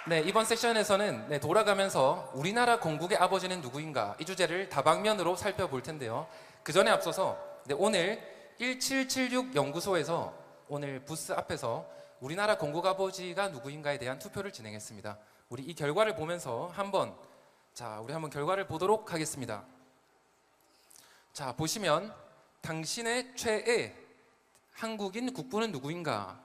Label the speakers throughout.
Speaker 1: 네, 이번 세션에서는 돌아가면서 우리나라 건국의 아버지는 누구인가 이 주제를 다방면으로 살펴볼 텐데요. 그 전에 앞서서 오늘 1776 연구소에서 오늘 부스 앞에서 우리나라 건국 아버지가 누구인가에 대한 투표를 진행했습니다. 우리 이 결과를 보면서 우리 한번 결과를 보도록 하겠습니다. 자, 보시면 당신의 최애 한국인 국부는 누구인가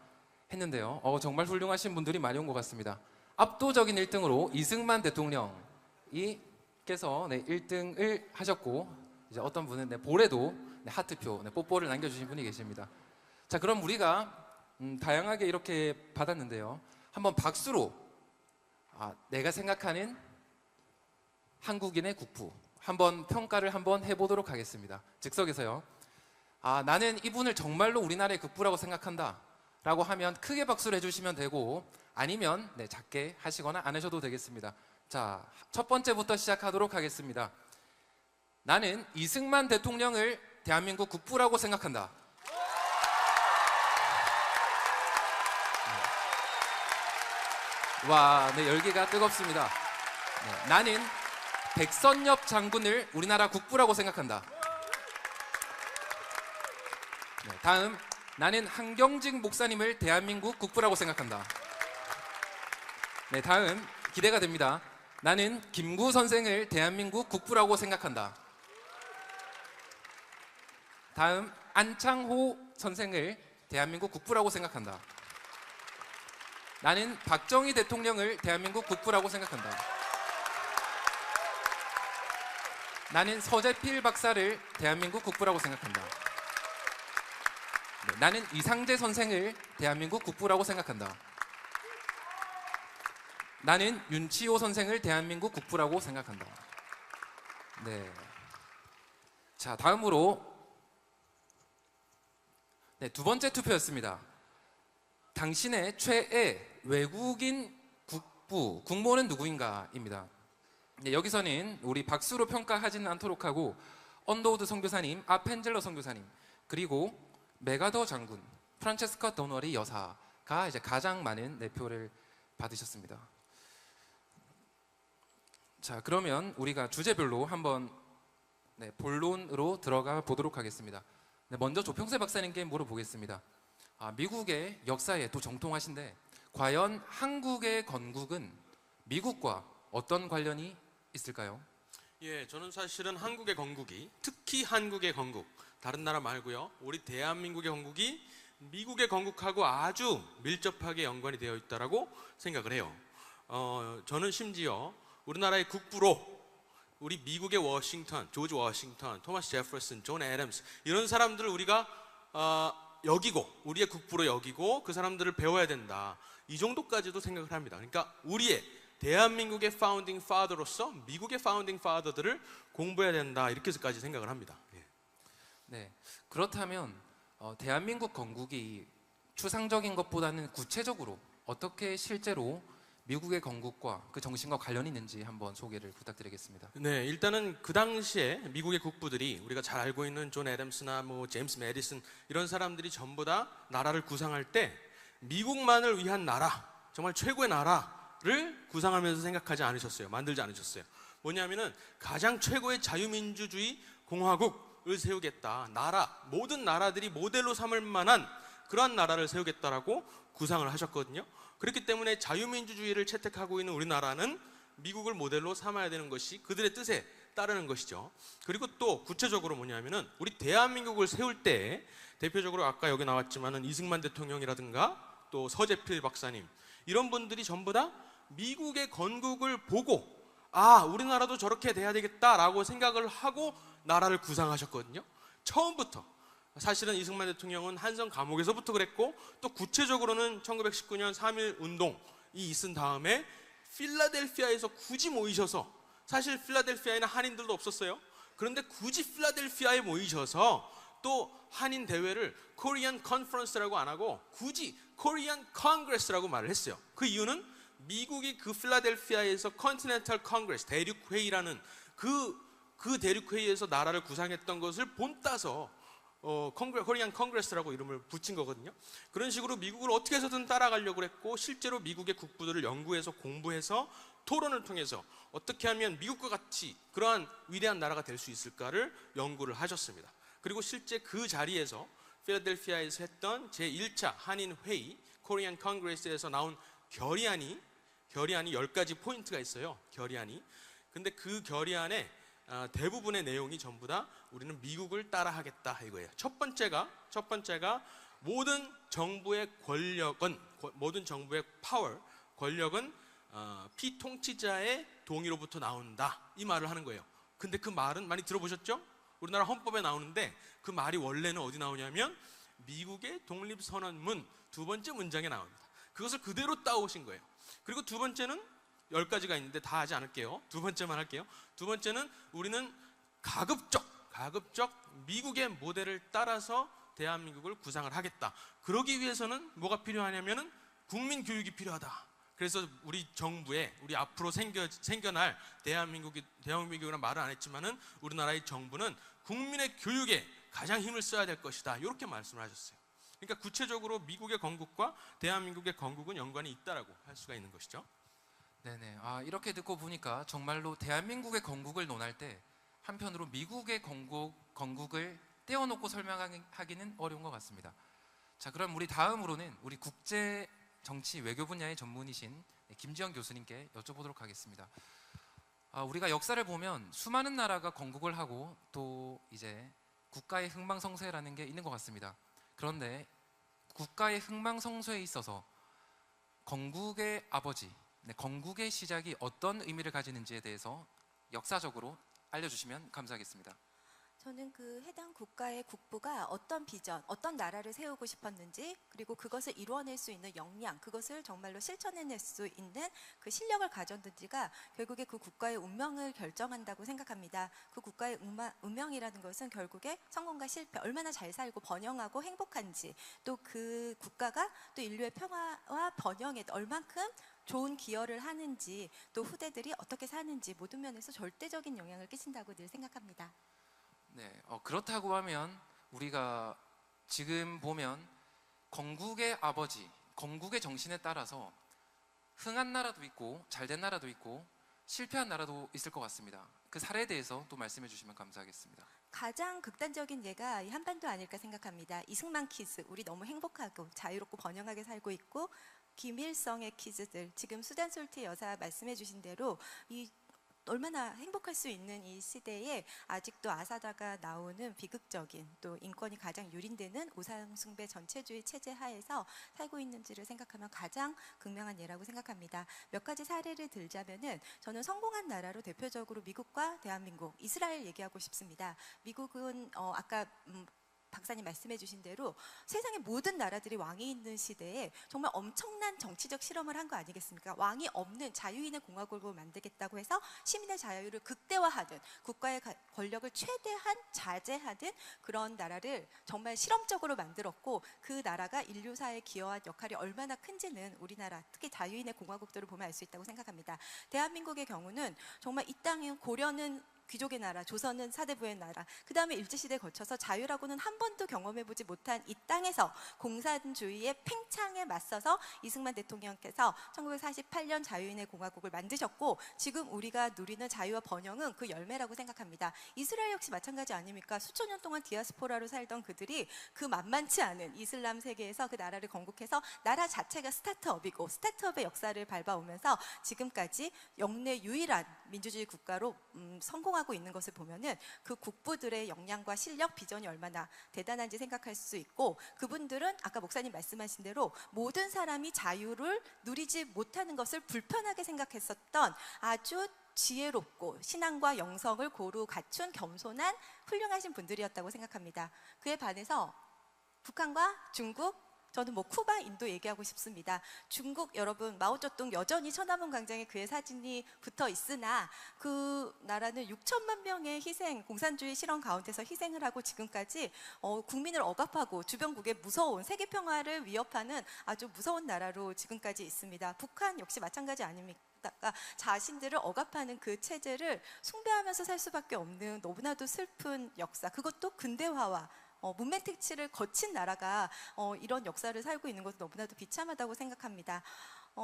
Speaker 1: 했는데요. 정말 훌륭하신 분들이 많이 온 것 같습니다. 압도적인 1등으로 이승만 대통령께서 1등을 하셨고, 이제 어떤 분은 볼에도 하트표, 뽀뽀를 남겨주신 분이 계십니다. 자, 그럼 우리가 다양하게 이렇게 받았는데요. 한번 박수로 내가 생각하는 한국인의 국부 한번 평가를 한번 해보도록 하겠습니다. 즉석에서요. 나는 이분을 정말로 우리나라의 국부라고 생각한다 라고 하면 크게 박수를 해주시면 되고, 아니면 작게 하시거나 안 하셔도 되겠습니다. 자, 첫 번째부터 시작하도록 하겠습니다. 나는 이승만 대통령을 대한민국 국부라고 생각한다. 와, 열기가 뜨겁습니다. 나는 백선엽 장군을 우리나라 국부라고 생각한다. 다음, 나는 한경직 목사님을 대한민국 국부라고 생각한다. 다음, 기대가 됩니다. 나는 김구 선생을 대한민국 국부라고 생각한다. 다음, 안창호 선생을 대한민국 국부라고 생각한다. 나는 박정희 대통령을 대한민국 국부라고 생각한다. 나는 서재필 박사를 대한민국 국부라고 생각한다. 나는 이상재 선생을 대한민국 국부라고 생각한다. 나는 윤치호 선생을 대한민국 국부라고 생각한다. 자, 다음으로 두 번째 투표였습니다. 당신의 최애 외국인 국부, 국모는 누구인가입니다. 여기서는 우리 박수로 평가하지는 않도록 하고, 언더우드 선교사님, 아펜젤러 선교사님, 그리고 메가더 장군, 프란체스카 도너리 여사가 이제 가장 많은 표를 받으셨습니다. 자, 그러면 우리가 주제별로 한번 본론으로 들어가 보도록 하겠습니다. 먼저 조평세 박사님께 물어보겠습니다. 미국의 역사에 또 정통하신데, 과연 한국의 건국은 미국과 어떤 관련이 있을까요?
Speaker 2: 예, 저는 사실은 한국의 건국이, 특히 한국의 건국, 다른 나라 말고요, 우리 대한민국의 건국이 미국의 건국하고 아주 밀접하게 연관이 되어 있다고 생각을 해요. 저는 심지어 우리나라의 국부로 우리 미국의 워싱턴, 조지 워싱턴, 토마스 제퍼슨, 존 애덤스, 이런 사람들을 우리가 여기고, 우리의 국부로 여기고 그 사람들을 배워야 된다, 이 정도까지도 생각을 합니다. 그러니까 우리의 대한민국의 파운딩 파더로서 미국의 파운딩 파더들을 공부해야 된다, 이렇게까지 생각을 합니다.
Speaker 1: 그렇다면 대한민국 건국이 추상적인 것보다는 구체적으로 어떻게 실제로 미국의 건국과 그 정신과 관련이 있는지 한번 소개를 부탁드리겠습니다.
Speaker 2: 네, 일단은 그 당시에 미국의 국부들이 우리가 잘 알고 있는 존 애덤스나 제임스 메디슨, 이런 사람들이 전부 다 나라를 구상할 때 미국만을 위한 나라, 정말 최고의 나라를 구상하면서 생각하지 않으셨어요. 만들지 않으셨어요. 뭐냐면은 가장 최고의 자유민주주의 공화국을 세우겠다, 모든 나라들이 모델로 삼을 만한 그러한 나라를 세우겠다라고 구상을 하셨거든요. 그렇기 때문에 자유민주주의를 채택하고 있는 우리나라는 미국을 모델로 삼아야 되는 것이 그들의 뜻에 따르는 것이죠. 그리고 또 구체적으로 뭐냐면은 우리 대한민국을 세울 때 대표적으로 아까 여기 나왔지만은 이승만 대통령이라든가 또 서재필 박사님, 이런 분들이 전부 다 미국의 건국을 보고 우리나라도 저렇게 돼야 되겠다라고 생각을 하고 나라를 구상하셨거든요. 처음부터. 사실은 이승만 대통령은 한성 감옥에서부터 그랬고, 또 구체적으로는 1919년 3.1 운동이 있은 다음에 필라델피아에서 굳이 모이셔서, 사실 필라델피아에는 한인들도 없었어요. 그런데 굳이 필라델피아에 모이셔서 또 한인 대회를 코리안 컨퍼런스라고 안 하고 굳이 코리안 컨그레스라고 말을 했어요. 그 이유는 미국이 그 필라델피아에서 컨티넨탈 컨그레스, 대륙회의라는 그 대륙회의에서 나라를 구상했던 것을 본따서 코리안 컨그레스라고 이름을 붙인 거거든요. 그런 식으로 미국을 어떻게 해서든 따라가려고 했고 실제로 미국의 국부들을 연구해서 공부해서 토론을 통해서 어떻게 하면 미국과 같이 그러한 위대한 나라가 될 수 있을까를 연구를 하셨습니다. 그리고 실제 그 자리에서 필라델피아에서 했던 제1차 한인 회의 코리안 컨그레스에서 나온 결의안이 10가지 포인트가 있어요. 결의안이. 근데 그 결의안에 대부분의 내용이 전부 다 우리는 미국을 따라하겠다 이거예요. 첫 번째가 모든 정부의 권력은 피통치자의 동의로부터 나온다 이 말을 하는 거예요. 근데 그 말은 많이 들어보셨죠? 우리나라 헌법에 나오는데 그 말이 원래는 어디 나오냐면 미국의 독립선언문 두 번째 문장에 나옵니다. 그것을 그대로 따오신 거예요. 그리고 두 번째는 10가지가 있는데 다 하지 않을게요. 두 번째만 할게요. 두 번째는 우리는 가급적 미국의 모델을 따라서 대한민국을 구상을 하겠다. 그러기 위해서는 뭐가 필요하냐면은 국민 교육이 필요하다. 그래서 우리 정부에 우리 앞으로 생겨날 대한민국이라는 말은 안 했지만은 우리나라의 정부는 국민의 교육에 가장 힘을 써야 될 것이다. 이렇게 말씀을 하셨어요. 그러니까 구체적으로 미국의 건국과 대한민국의 건국은 연관이 있다라고 할 수가 있는 것이죠.
Speaker 1: 네네. 이렇게 듣고 보니까 정말로 대한민국의 건국을 논할 때 한편으로 미국의 건국을 떼어놓고 설명하기는 어려운 것 같습니다. 자, 그럼 우리 다음으로는 우리 국제 정치 외교 분야의 전문이신 김지영 교수님께 여쭤보도록 하겠습니다. 우리가 역사를 보면 수많은 나라가 건국을 하고 또 이제 국가의 흥망성쇠라는 게 있는 것 같습니다. 그런데 국가의 흥망성쇠에 있어서 건국의 아버지, 건국의 시작이 어떤 의미를 가지는지에 대해서 역사적으로 알려주시면 감사하겠습니다.
Speaker 3: 저는 그 해당 국가의 국부가 어떤 비전, 어떤 나라를 세우고 싶었는지, 그리고 그것을 이루어낼 수 있는 역량, 그것을 정말로 실천해낼 수 있는 그 실력을 가졌는지가 결국에 그 국가의 운명을 결정한다고 생각합니다. 그 국가의 운명이라는 것은 결국에 성공과 실패, 얼마나 잘 살고 번영하고 행복한지, 또 그 국가가 또 인류의 평화와 번영에 얼만큼 좋은 기여를 하는지, 또 후대들이 어떻게 사는지 모든 면에서 절대적인 영향을 끼친다고 늘 생각합니다.
Speaker 1: 네, 그렇다고 하면 우리가 지금 보면 건국의 아버지, 건국의 정신에 따라서 흥한 나라도 있고 잘된 나라도 있고 실패한 나라도 있을 것 같습니다. 그 사례에 대해서 또 말씀해 주시면 감사하겠습니다.
Speaker 3: 가장 극단적인 예가 이 한반도 아닐까 생각합니다. 이승만 키즈, 우리 너무 행복하고 자유롭고 번영하게 살고 있고, 김일성의 키즈들, 지금 수잔 솔티 여사 말씀해 주신 대로 이 얼마나 행복할 수 있는 이 시대에 아직도 아사다가 나오는 비극적인, 또 인권이 가장 유린되는 우상숭배 전체주의 체제 하에서 살고 있는지를 생각하면 가장 극명한 예라고 생각합니다. 몇 가지 사례를 들자면은 저는 성공한 나라로 대표적으로 미국과 대한민국, 이스라엘 얘기하고 싶습니다. 미국은 아까 박사님 말씀해 주신 대로 세상의 모든 나라들이 왕이 있는 시대에 정말 엄청난 정치적 실험을 한 거 아니겠습니까? 왕이 없는 자유인의 공화국을 만들겠다고 해서 시민의 자유를 극대화하든 국가의 권력을 최대한 자제하든 그런 나라를 정말 실험적으로 만들었고, 그 나라가 인류사에 기여한 역할이 얼마나 큰지는 우리나라, 특히 자유인의 공화국들을 보면 알 수 있다고 생각합니다. 대한민국의 경우는 정말 이 땅에 고려는 귀족의 나라, 조선은 사대부의 나라, 그 다음에 일제시대에 거쳐서 자유라고는 한 번도 경험해보지 못한 이 땅에서 공산주의의 팽창에 맞서서 이승만 대통령께서 1948년 자유인의 공화국을 만드셨고, 지금 우리가 누리는 자유와 번영은 그 열매라고 생각합니다. 이스라엘 역시 마찬가지 아닙니까? 수천 년 동안 디아스포라로 살던 그들이 그 만만치 않은 이슬람 세계에서 그 나라를 건국해서 나라 자체가 스타트업이고, 스타트업의 역사를 밟아오면서 지금까지 역내 유일한 민주주의 국가로 성공하고 있는 것을 보면은 그 국부들의 역량과 실력, 비전이 얼마나 대단한지 생각할 수 있고, 그분들은 아까 목사님 말씀하신 대로 모든 사람이 자유를 누리지 못하는 것을 불편하게 생각했었던 아주 지혜롭고 신앙과 영성을 고루 갖춘 겸손한 훌륭하신 분들이었다고 생각합니다. 그에 반해서 북한과 중국, 저는 쿠바, 인도 얘기하고 싶습니다. 중국, 여러분, 마오쩌둥 여전히 천안문 광장에 그의 사진이 붙어 있으나 그 나라는 6천만 명의 희생, 공산주의 실험 가운데서 희생을 하고 지금까지 국민을 억압하고 주변국의 무서운 세계 평화를 위협하는 아주 무서운 나라로 지금까지 있습니다. 북한 역시 마찬가지 아닙니까? 자신들을 억압하는 그 체제를 숭배하면서 살 수밖에 없는 너무나도 슬픈 역사, 그것도 근대화와 문맹 택치를 거친 나라가 이런 역사를 살고 있는 것은 너무나도 비참하다고 생각합니다.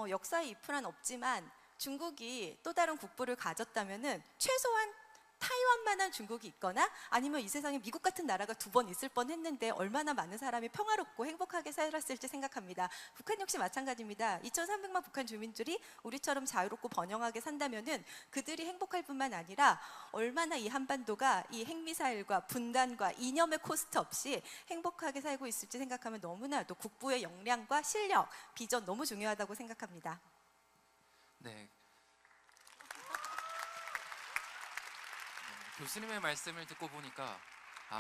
Speaker 3: 역사의 이프란 없지만 중국이 또 다른 국부를 가졌다면은 최소한 타이완만한 중국이 있거나 아니면 이 세상에 미국 같은 나라가 2번 있을 뻔했는데 얼마나 많은 사람이 평화롭고 행복하게 살았을지 생각합니다. 북한 역시 마찬가지입니다. 2,300만 북한 주민들이 우리처럼 자유롭고 번영하게 산다면은 그들이 행복할 뿐만 아니라 얼마나 이 한반도가 이 핵미사일과 분단과 이념의 코스트 없이 행복하게 살고 있을지 생각하면 너무나도 국부의 역량과 실력, 비전 너무 중요하다고 생각합니다.
Speaker 1: 네. 교수님의 말씀을 듣고 보니까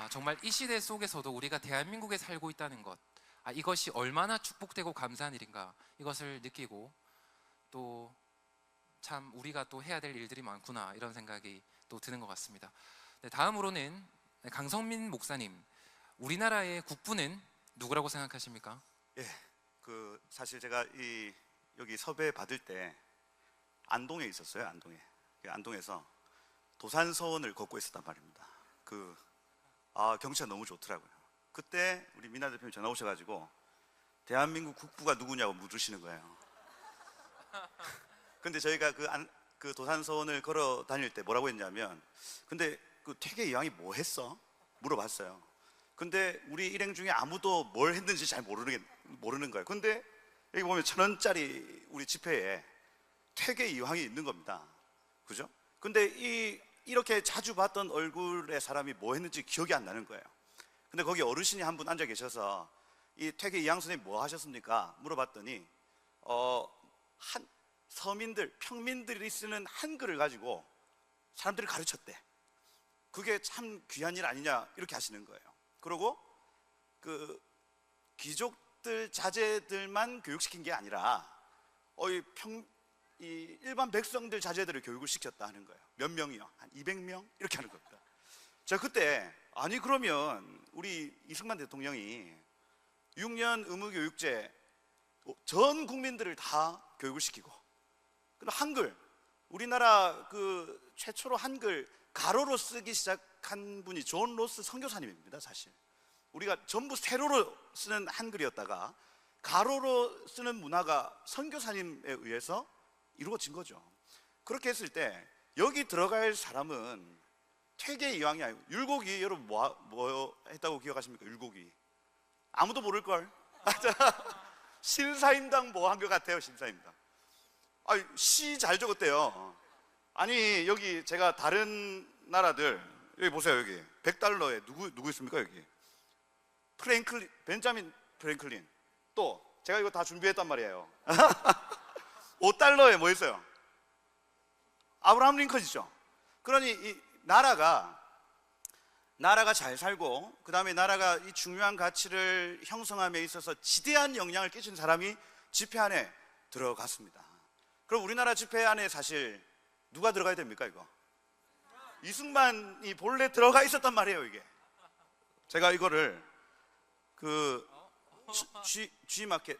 Speaker 1: 정말 이 시대 속에서도 우리가 대한민국에 살고 있다는 것, 이것이 얼마나 축복되고 감사한 일인가 이것을 느끼고 또 참 우리가 또 해야 될 일들이 많구나 이런 생각이 또 드는 것 같습니다. 네, 다음으로는 강성민 목사님, 우리나라의 국부는 누구라고 생각하십니까?
Speaker 4: 예, 사실 제가 여기 섭외 받을 때 안동에 있었어요. 안동에서 도산서원을 걷고 있었단 말입니다. 경치가 너무 좋더라고요. 그때 우리 미나 대표님 전화 오셔가지고 대한민국 국부가 누구냐고 물으시는 거예요. 근데 저희가 그 도산서원을 걸어 다닐 때 뭐라고 했냐면, 근데 그 퇴계 이황이 뭐 했어? 물어봤어요. 근데 우리 일행 중에 아무도 뭘 했는지 잘 모르는 거예요. 근데 여기 보면 1,000원짜리 우리 지폐에 퇴계 이황이 있는 겁니다. 그죠? 근데 이렇게 자주 봤던 얼굴의 사람이 뭐 했는지 기억이 안 나는 거예요. 근데 거기 어르신이 한 분 앉아 계셔서 이 퇴계 이황 선생님 뭐 하셨습니까? 물어봤더니 평민들이 쓰는 한글을 가지고 사람들을 가르쳤대. 그게 참 귀한 일 아니냐 이렇게 하시는 거예요. 그리고 그 귀족들 자제들만 교육시킨 게 아니라 이 일반 백성들 자제들을 교육을 시켰다 하는 거예요. 몇 명이요? 한 200명? 이렇게 하는 겁니다. 제가 그때 그러면 우리 이승만 대통령이 6년 의무교육제 전 국민들을 다 교육을 시키고, 그리고 한글, 우리나라 최초로 한글 가로로 쓰기 시작한 분이 존 로스 선교사님입니다. 사실 우리가 전부 세로로 쓰는 한글이었다가 가로로 쓰는 문화가 선교사님에 의해서 이루어진 거죠. 그렇게 했을 때 여기 들어갈 사람은 퇴계 이황이 아니고 율곡이, 여러분 뭐 했다고 기억하십니까? 율곡이 아무도 모를걸. 신사임당 뭐 한 것 같아요. 신사임당. 시 잘 적었대요. 여기 제가 다른 나라들 여기 보세요. 여기 $100에 누구 있습니까? 여기 벤자민 프랭클린. 또 제가 이거 다 준비했단 말이에요. $5에 뭐 있어요? 아브라함 링컨이죠. 그러니 이 나라가 잘 살고, 그 다음에 나라가 이 중요한 가치를 형성함에 있어서 지대한 영향을 끼친 사람이 집회 안에 들어갔습니다. 그럼 우리나라 집회 안에 사실 누가 들어가야 됩니까? 이거 이승만이 본래 들어가 있었단 말이에요. 이게 제가 이거를 G마켓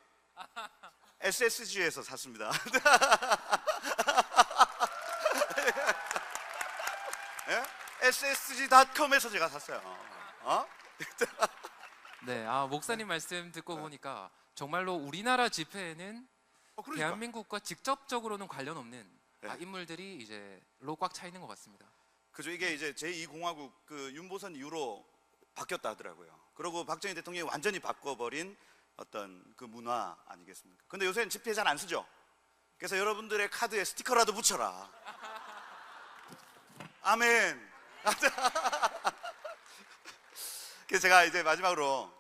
Speaker 4: SSG에서 샀습니다. 네? SSG.com에서 제가 샀어요.
Speaker 1: 네, 목사님 말씀 듣고 보니까 정말로 우리나라 집회에는
Speaker 4: 그러니까.
Speaker 1: 대한민국과 직접적으로는 관련 없는
Speaker 4: 네.
Speaker 1: 인물들이 이제로 꽉 차 있는 것 같습니다.
Speaker 4: 그죠. 이게 이제 제2공화국 윤보선 이후로 바뀌었다 하더라고요. 그리고 박정희 대통령이 완전히 바꿔버린 어떤 그 문화 아니겠습니까? 근데 요새는 집회 잘 안 쓰죠. 그래서 여러분들의 카드에 스티커라도 붙여라. 아멘. 그래서 제가 이제 마지막으로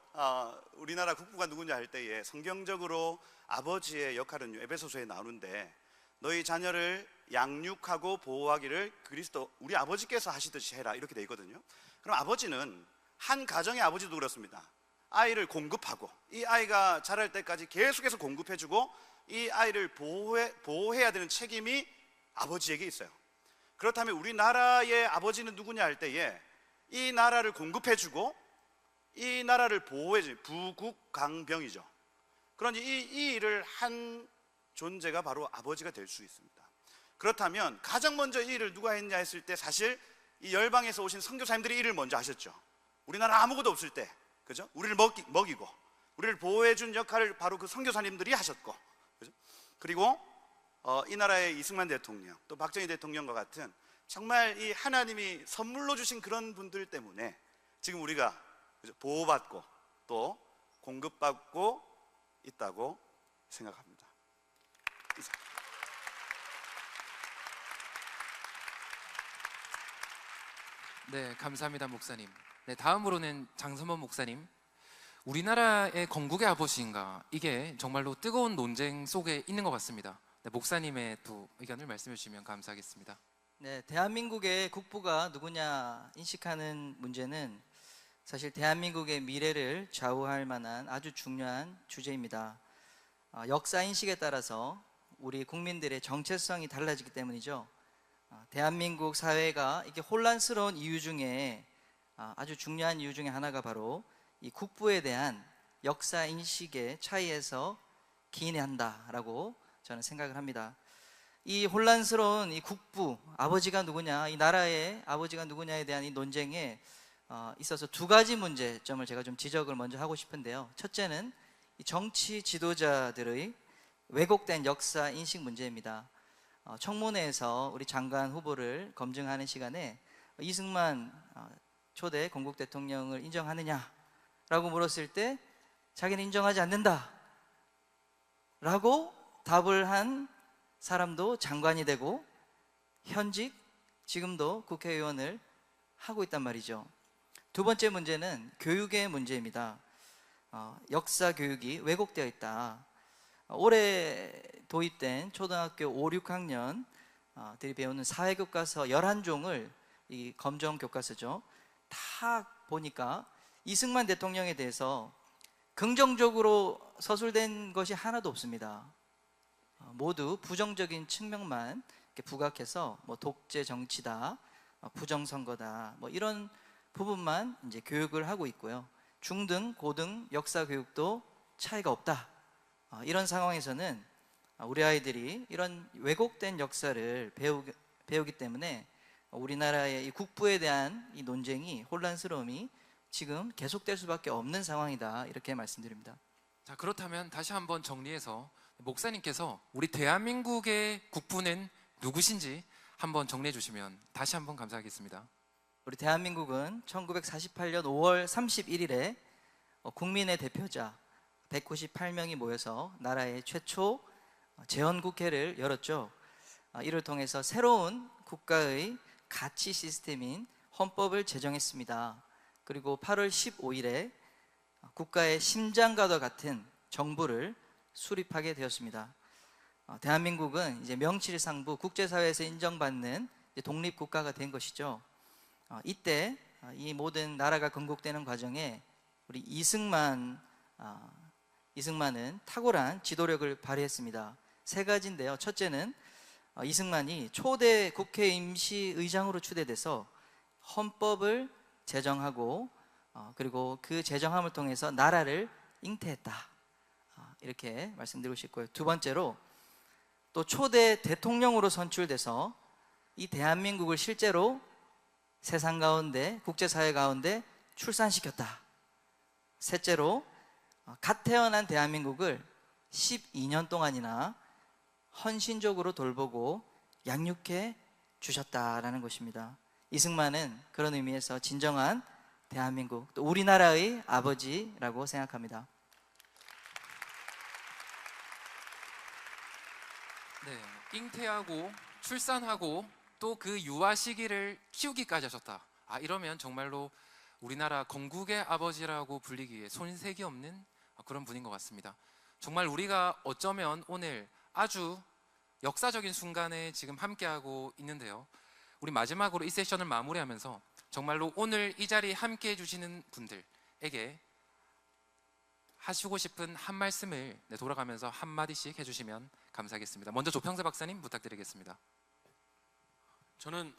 Speaker 4: 우리나라 국부가 누구냐 할 때에 성경적으로 아버지의 역할은 에베소서에 나오는데, 너희 자녀를 양육하고 보호하기를 그리스도 우리 아버지께서 하시듯이 해라 이렇게 돼 있거든요. 그럼 아버지는, 한 가정의 아버지도 그렇습니다. 아이를 공급하고 이 아이가 자랄 때까지 계속해서 공급해주고 이 아이를 보호해야 되는 책임이 아버지에게 있어요. 그렇다면 우리나라의 아버지는 누구냐 할 때에 이 나라를 공급해주고 이 나라를 보호해주는 부국강병이죠. 그러니 이 일을 한 존재가 바로 아버지가 될 수 있습니다. 그렇다면 가장 먼저 이 일을 누가 했냐 했을 때 사실 이 열방에서 오신 선교사님들이 이 일을 먼저 하셨죠. 우리나라 아무것도 없을 때 그죠? 우리를 먹이고 우리를 보호해 준 역할을 바로 그 선교사님들이 하셨고, 그죠? 그리고 이 나라의 이승만 대통령, 또 박정희 대통령과 같은 정말 이 하나님이 선물로 주신 그런 분들 때문에 지금 우리가, 그죠? 보호받고 또 공급받고 있다고 생각합니다. 이상.
Speaker 1: 네, 감사합니다, 목사님. 네, 다음으로는 장선범 목사님. 우리나라의 건국의 아버지인가, 이게 정말로 뜨거운 논쟁 속에 있는 것 같습니다. 네, 목사님의 또 의견을 말씀해 주시면 감사하겠습니다.
Speaker 5: 네, 대한민국의 국부가 누구냐 인식하는 문제는 사실 대한민국의 미래를 좌우할 만한 아주 중요한 주제입니다. 역사 인식에 따라서 우리 국민들의 정체성이 달라지기 때문이죠. 대한민국 사회가 이렇게 혼란스러운 이유 중에 아주 중요한 이유 중에 하나가 바로 이 국부에 대한 역사 인식의 차이에서 기인한다라고 저는 생각을 합니다. 이 혼란스러운 이 국부, 아버지가 누구냐, 이 나라의 아버지가 누구냐에 대한 이 논쟁에 있어서 두 가지 문제점을 제가 좀 지적을 먼저 하고 싶은데요. 첫째는 이 정치 지도자들의 왜곡된 역사 인식 문제입니다. 청문회에서 우리 장관 후보를 검증하는 시간에 이승만 초대 건국 대통령을 인정하느냐라고 물었을 때 자기는 인정하지 않는다 라고 답을 한 사람도 장관이 되고 현직 지금도 국회의원을 하고 있단 말이죠. 두 번째 문제는 교육의 문제입니다. 역사 교육이 왜곡되어 있다. 올해 도입된 초등학교 5, 6학년들이 배우는 사회교과서 11종을 이 검정 교과서죠. 다 보니까 이승만 대통령에 대해서 긍정적으로 서술된 것이 하나도 없습니다. 모두 부정적인 측면만 이렇게 부각해서 뭐 독재 정치다, 부정선거다, 뭐 이런 부분만 이제 교육을 하고 있고요. 중등, 고등 역사 교육도 차이가 없다. 이런 상황에서는 우리 아이들이 이런 왜곡된 역사를 배우기 때문에 우리나라의 이 국부에 대한 이 논쟁이, 혼란스러움이 지금 계속될 수밖에 없는 상황이다, 이렇게 말씀드립니다.
Speaker 1: 자, 그렇다면 다시 한번 정리해서 목사님께서 우리 대한민국의 국부는 누구신지 한번 정리해 주시면 다시 한번 감사하겠습니다.
Speaker 5: 우리 대한민국은 1948년 5월 31일에 국민의 대표자 198명이 모여서 나라의 최초 재헌국회를 열었죠. 이를 통해서 새로운 국가의 가치 시스템인 헌법을 제정했습니다. 그리고 8월 15일에 국가의 심장과도 같은 정부를 수립하게 되었습니다. 대한민국은 이제 명실상부 국제사회에서 인정받는 독립국가가 된 것이죠. 이때 이 모든 나라가 건국되는 과정에 우리 이승만은 탁월한 지도력을 발휘했습니다. 세 가지인데요. 첫째는 이승만이 초대 국회 임시의장으로 추대돼서 헌법을 제정하고 그리고 그 제정함을 통해서 나라를 잉태했다, 이렇게 말씀드리고 싶고요. 두 번째로 또 초대 대통령으로 선출돼서 이 대한민국을 실제로 세상 가운데, 국제사회 가운데 출산시켰다. 셋째로 갓 태어난 대한민국을 12년 동안이나 헌신적으로 돌보고 양육해 주셨다라는 것입니다. 이승만은 그런 의미에서 진정한 대한민국, 또 우리나라의 아버지라고 생각합니다.
Speaker 1: 네, 잉태하고 출산하고 또 그 유아 시기를 키우기까지 하셨다. 이러면 정말로 우리나라 건국의 아버지라고 불리기에 손색이 없는 그런 분인 것 같습니다. 정말 우리가 어쩌면 오늘 아주 역사적인 순간에 지금 함께하고 있는데요. 우리 마지막으로 이 세션을 마무리하면서 정말로 오늘 이 자리에 함께해 주시는 분들에게 하시고 싶은 한 말씀을 돌아가면서 한마디씩 해주시면 감사하겠습니다. 먼저 조평세 박사님 부탁드리겠습니다.
Speaker 2: 저는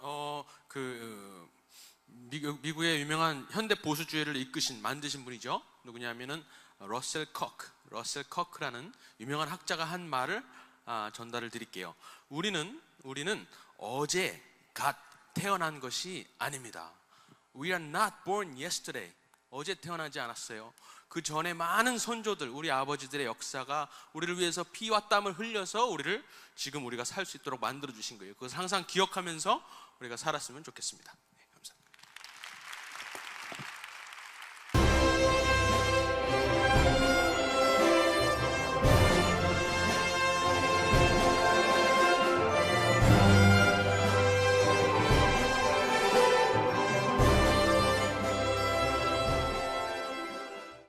Speaker 2: 미국의 유명한 현대 보수주의를 만드신 분이죠. 누구냐면은 러셀 커크라는 유명한 학자가 한 말을 전달을 드릴게요. 우리는 어제 갓 태어난 것이 아닙니다. We are not born yesterday. 어제 태어나지 않았어요. 그 전에 많은 선조들, 우리 아버지들의 역사가 우리를 위해서 피와 땀을 흘려서 우리를 지금 우리가 살 수 있도록 만들어 주신 거예요. 그것을 항상 기억하면서 우리가 살았으면 좋겠습니다.